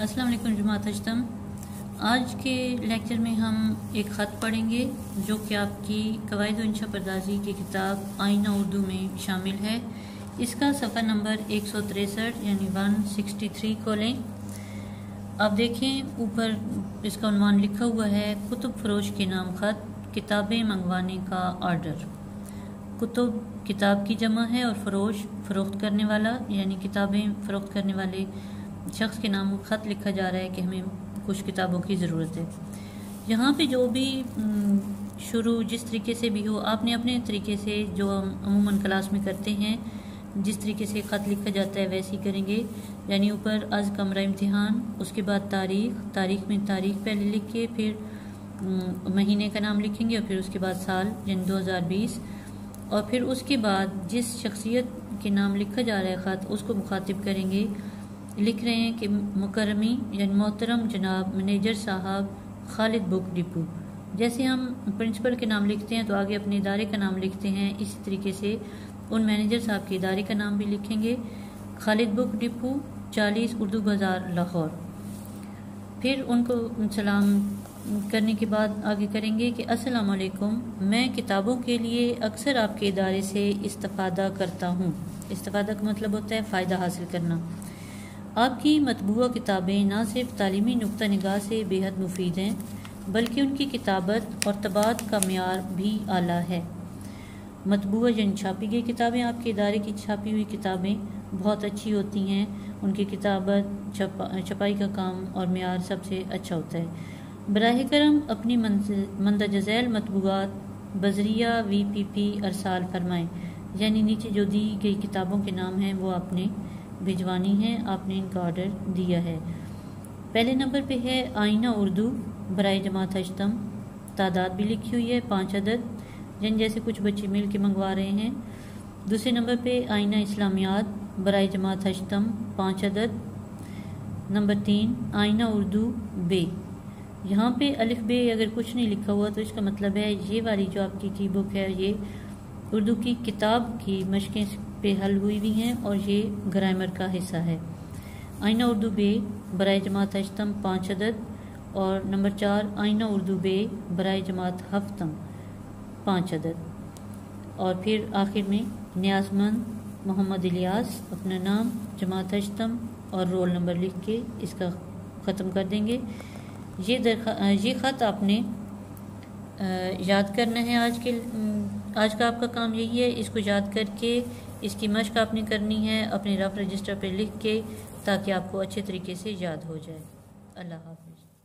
अस्सलाम वालेकुम जमात अजतम। आज के लेक्चर में हम एक ख़त पढ़ेंगे जो कि आपकी कवायद इंशा पर्दाजी की किताब आईना उर्दू में शामिल है। इसका सफ़ा नंबर 163 यानी 163 खोलें। आप देखें ऊपर इसका उन्वान लिखा हुआ है, कुतुब फरोश के नाम ख़त, किताबें मंगवाने का आर्डर। कुतुब किताब की जमा है और फरोश फ़रोख्त करने वाला, यानी किताबें फ़रोख्त करने वाले शख्स के नाम ख़त लिखा जा रहा है कि हमें कुछ किताबों की ज़रूरत है। यहाँ पे जो भी शुरू जिस तरीके से भी हो, आपने अपने तरीके से जो अमूमन क्लास में करते हैं जिस तरीके से ख़त लिखा जाता है वैसे ही करेंगे। यानी ऊपर अज़ कमरा इम्तिहान, उसके बाद तारीख़ में तारीख़ पहले लिख के फिर महीने का नाम लिखेंगे और फिर उसके बाद साल यानी 2020, और फिर उसके बाद जिस शख्सियत के नाम लिखा जा रहा है ख़त उसको मुखातिब करेंगे। लिख रहे हैं कि मुकर्रमी यानी मोहतरम जनाब मैनेजर साहब खालिद बुक डिपो। जैसे हम प्रिंसिपल के नाम लिखते हैं तो आगे अपने इदारे का नाम लिखते हैं, इसी तरीके से उन मैनेजर साहब के इदारे का नाम भी लिखेंगे, खालिद बुक डिपो 40 उर्दू बाज़ार लाहौर। फिर उनको सलाम करने के बाद आगे करेंगे कि अस्सलाम वालेकुम, मैं किताबों के लिए अक्सर आपके इदारे से इस्तिफ़ादा करता हूँ। इस्तिफ़ादा का मतलब होता है फ़ायदा हासिल करना। आपकी मतबूआ किताबें न सिर्फ तालीमी नुक्ता निगाह से बेहद मुफीद हैं बल्कि उनकी किताबत और तबात का मेयार भी आला है। मतबूआ यानी छापी गई किताबें, आपके इदारे की छापी हुई किताबें बहुत अच्छी होती हैं, उनकी किताबत छपाई का काम और मेयार सबसे अच्छा होता है। बराह करम अपनी मंदरज झैल मतबूआत बजरिया VPP अरसाल फरमाएँ, यानी नीचे जो दी गई किताबों के नाम हैं वो आपने भिजवानी है, आपने इनका ऑर्डर दिया है। पहले नंबर पे है आईना उर्दू बराए जमात अजतम, तादाद भी लिखी हुई है 5 अदद, जैसे कुछ बच्चे मिल के मंगवा रहे हैं। दूसरे नंबर पे आईना इस्लामियात बराए जमात अजतम 5 अदद। नंबर 3 आईना उर्दू बे। यहाँ पे अलिफ बे अगर कुछ नहीं लिखा हुआ तो इसका मतलब है ये वाली जो आपकी की बुक है ये उर्दू की किताब की मशकें पे हल हुई भी हैं और ये ग्रामर का हिस्सा है। आईना उर्दू बे बराए जमात अजतम 5 अदद, और नंबर 4 आईना उर्दू बे बराए जमात हफ्तम 5 अदद। और फिर आखिर में नियाज़मंद मोहम्मद इलियास अपना नाम, जमात अजतम और रोल नंबर लिख के इसका ख़त्म कर देंगे। ये ख़त आपने याद करना है। आज का आपका काम यही है, इसको याद करके इसकी मश्क आपने करनी है अपने रफ रजिस्टर पर लिख के, ताकि आपको अच्छे तरीके से याद हो जाए। अल्लाह हाफ़िज़।